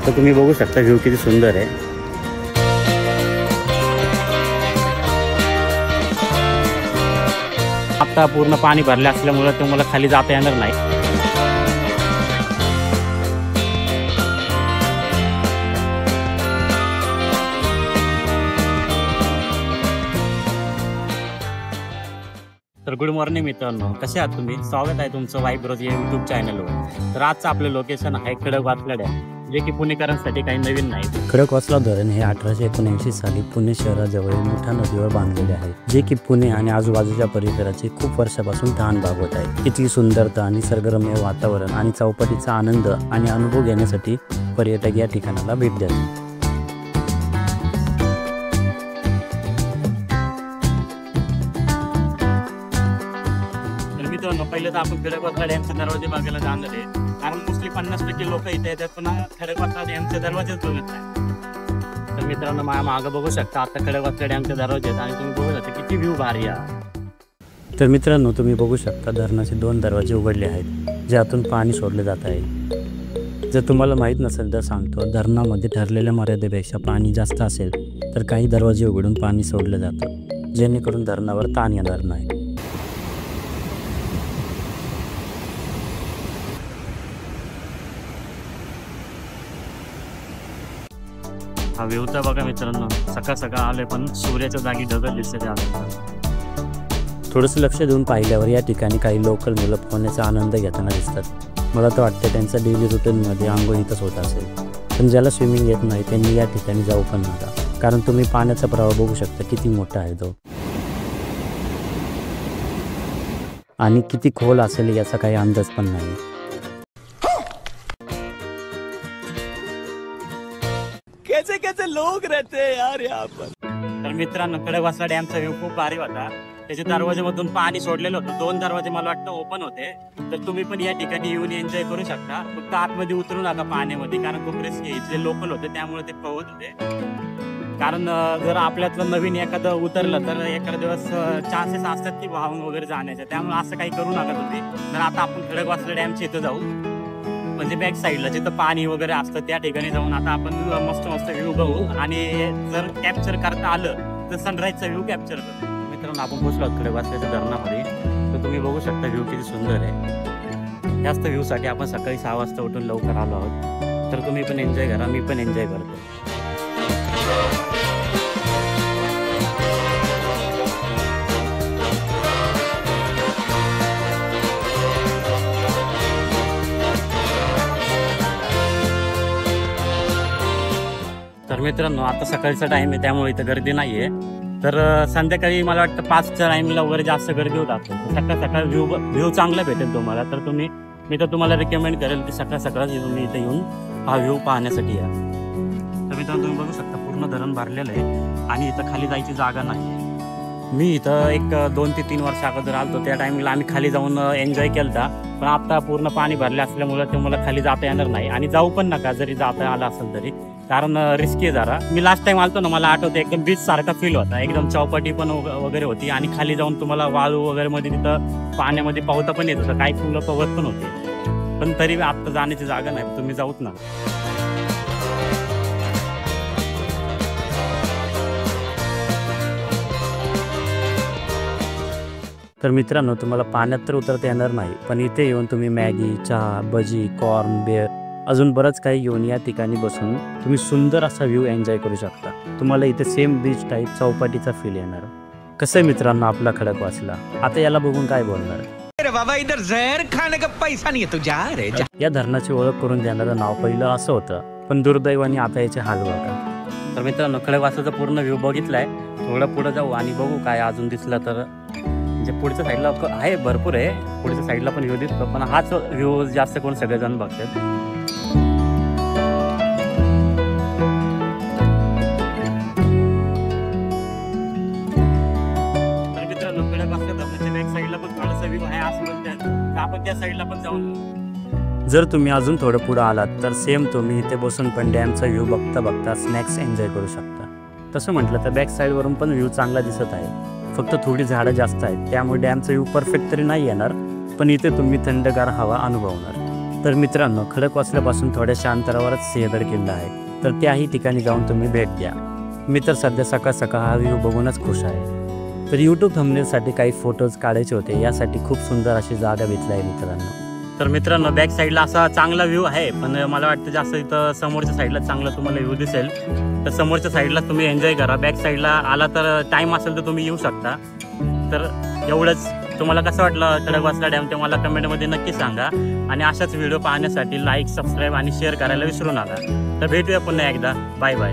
तर तुम्ही बघू शकता व्ह्यू किती सुंदर आहे। आता पूर्ण पाणी भरले असल्यामुळे तुम्हाला खाली जाता येणार नाही। तर गुड मॉर्निंग मित्रांनो, कसे आहात तुम्ही? स्वागत आहे तुमचं वाईब्रोज या यूट्यूब चॅनलवर। तर आजचं आपलं लोकेशन आहे खडकवासला डॅम, जे की पुणेकरांसाठी काही नवीन नाही। खडकवासला धरण हे 1879 साली पुणे शहराजवळ मुठा नदीवर बांधलेले आहे, जे की पुणे आणि आजूबाजूच्या परिसराचे खूप वर्षापासून तहान भागवत आहे। किती सुंदरता, निसर्गरम्य वातावरण आणि चौपाटीचा आनंद आणि अनुभव घेण्यासाठी पर्यटक या ठिकाणाला भेट देतात। पहिले तर आपण खडकवासला डॅमचे दरवाजे बघायला जाणार आहे, कारण मोस्टली 50% लोक इथे येतात पण खडकवासला डॅमचे दरवाजेच बघत नाही। तर मित्रांनो, माझ्या मागं बघू शकता आता खडकवासला डॅमचे दरवाजे आहेत आणि तुम्ही बघू शकता किती व्ह्यू भारी आहे। तर मित्रांनो, तुम्ही बघू शकता धरणाचे 2 दरवाजे उघडले आहेत, ज्यातून पाणी सोडले जात आहे। जर तुम्हाला माहीत नसेल तर सांगतो, धरणामध्ये ठरलेल्या मर्यादेपेक्षा पाणी जास्त असेल तर काही दरवाजे उघडून पाणी सोडलं जातं, जेणेकरून धरणावर ताण येणार नाही। हा व्ह्यू तर बघा मित्रांनो, सकाळ सकाळ आले पण सूर्याच्या जागी ढग दिसते त्यानंतर। थोडंसं लक्ष देऊन पाहिल्यावर या ठिकाणी काही लोकल मुलं पोहण्याचा आनंद घेताना दिसतात। मला तर वाटतं त्यांचा डेली रुटीनमध्ये आंघोळ इथंच होत असेल, पण ज्याला स्विमिंग येत नाही त्यांनी या ठिकाणी जाऊ पण नका, कारण तुम्ही पाण्याचा प्रवाह बघू शकता किती मोठा आहे तो, आणि किती खोल असेल याचा काही अंदाज पण नाही। कैसे कैसे लोग रहते हैं यार यहाँ पर। तर मित्रांनो, खडकवासला डॅमचा व्ह्यू खूप भारी होता। त्याच्या दरवाजेमधून पाणी सोडलेलं होतं, 2 दरवाजे मला वाटतं ओपन होते। तर तुम्ही पण या ठिकाणी येऊन एन्जॉय करू शकता। फक्त आतमध्ये उतरू नका पाण्यामध्ये, कारण खूप रिस्की आहे। इथले लोकल होते त्यामुळे ते पळत होते, कारण जर आपल्यातलं नवीन एखादं उतरलं तर एखादा दिवस चान्सेस असतात की वाहून वगैरे जाण्याचे, त्यामुळे असं काही करू नका तुम्ही। तर आता आपण खडकवासला डॅमच्या इथं जाऊ, म्हणजे बॅक साईडला जिथं पाणी वगैरे असतं त्या ठिकाणी जाऊन आता आपण मस्त मस्त व्ह्यू बघू, आणि जर कॅप्चर करता आलं तर सनराईजचा व्ह्यू कॅप्चर करू। मित्रांनो, आपण पोहोचलो खडकवासल्याच्या धरणामध्ये, तर तुम्ही बघू शकता व्ह्यू किती सुंदर आहे। जास्त व्ह्यूसाठी आपण सकाळी 6 वाजता उठून लवकर आलो आहोत। तर तुम्ही पण एन्जॉय करा, मी पण एन्जॉय करतो। तर मित्रांनो, आता सकाळचा टाइम आहे त्यामुळे इथं गर्दी नाही आहे। तर संध्याकाळी मला वाटतं 5च्या टाईमला वगैरे जास्त गर्दी होत असते। सकाळ सकाळ व्ह्यू चांगला भेटेल तुम्हाला, तर मी तर तुम्हाला रिकमेंड करेल की सकाळ सकाळच तुम्ही इथं येऊन हा व्ह्यू पाहण्यासाठी या। तर मित्रांनो, तुम्ही बघू शकता पूर्ण धरण भरलेलं आहे आणि इथं खाली जायची जागा नाही आहे। मी इथं एक 2 ते 3 वर्ष अगोदर आलतो, त्या टाईमला आम्ही खाली जाऊन एन्जॉय केलता, पण आता पूर्ण पाणी भरले असल्यामुळे तुम्हाला खाली जाता येणार नाही, आणि जाऊ पण नका जरी जाता आलं असेल तरी, कारण रिस्की आहे जरा। मी लास्ट टाइम आलतो ना, मला आठवतं एकदम बीच सारखा फील होता, एकदम चौपाटी पण वगैरे होती, आणि खाली जाऊन तुम्हाला वाळू वगैरे मध्ये तिथं पाण्यामध्ये पोहता पण येत होतं, काही फुलं पोहत पण होते, पण तरी आता जाण्याची जागा नाही, तुम्ही जाऊच ना। तर मित्रांनो, तुम्हाला पाण्यात तर उतरता येणार नाही, पण इथे येऊन तुम्ही मॅगी, चहा, भजी, कॉर्न, बेअर अजून बरंच काही घेऊन या ठिकाणी बसून तुम्ही सुंदर असा व्ह्यू एन्जॉय करू शकता। तुम्हाला इथे सेम बीच टाईप चौपाटीचा फील येणार। कसं आहे मित्रांनो आपला खडकवासला, आता याला बघून काय बोलणार? अरे बाबा, इधर जहर खाने का पैसा नहीं है, तू जा रे जा। या धरणाची ओळख करून देणारं नाव पहिलं असं होतं, पण दुर्दैवाने आता याचे हाल बघा। तर मित्रांनो, खडकवासलाचा पूर्ण व्ह्यू बघितलाय, थोडं पुढे जाऊ आणि बघू काय अजून दिसलं तर। म्हणजे पुढच्या साईडला आहे, भरपूर आहे, पुढच्या साईडला पण व्ह्यू दिसतो, पण हाच व्ह्यू जास्त करून सगळेजण बघतात। आपण त्या साईडला पण जाऊन, जर तुम्ही अजून थोडं पुढे आलात तर सेम तुम्ही इथे बसून पण डॅमचा व्ह्यू बघता बघता स्नॅक्स एन्जॉय करू शकता। तसं म्हटलं तर बॅक साईडवरून पण व्ह्यू चांगला दिसत आहे, फक्त थोडी झाडं जास्त आहेत त्यामुळे डॅमचा व्ह्यू परफेक्ट तरी नाही येणार, पण इथे तुम्ही थंडगार हवा अनुभवणार। तर मित्रांनो, खडकवासल्यापासून थोड्याशा अंतरावरच सिंहगड किल्ला आहे, तर त्याही ठिकाणी जाऊन तुम्ही भेट द्या. मी तर सध्या सकाळ सकाळ हा व्ह्यू बघूनच खुश आहे. तर यूट्यूब थंबनेलसाठी काही फोटोज काढायचे होते, यासाठी खूप सुंदर अशी जागा भेटली आहे मित्रांनो. तर मित्रांनो, बॅक साईडला असा चांगला व्ह्यू आहे, पण मला वाटतं जास्त इथं समोरच्या साईडला चांगला तुम्हाला व्ह्यू दिसेल. तर समोरच्या साईडला तुम्ही एन्जॉय करा. बॅक साईडला आला तर टाईम असेल तर तुम्ही येऊ शकता. तर एवढंच. तुम्हाला कसं वाटलं खडकवासला डॅम ते मला कमेंटमध्ये नक्की सांगा. आणि अशाच व्हिडिओ पाहण्यासाठी लाईक, सबस्क्राईब आणि शेअर करायला विसरू नका. तर भेटूया पुन्हा एकदा. Bye bye.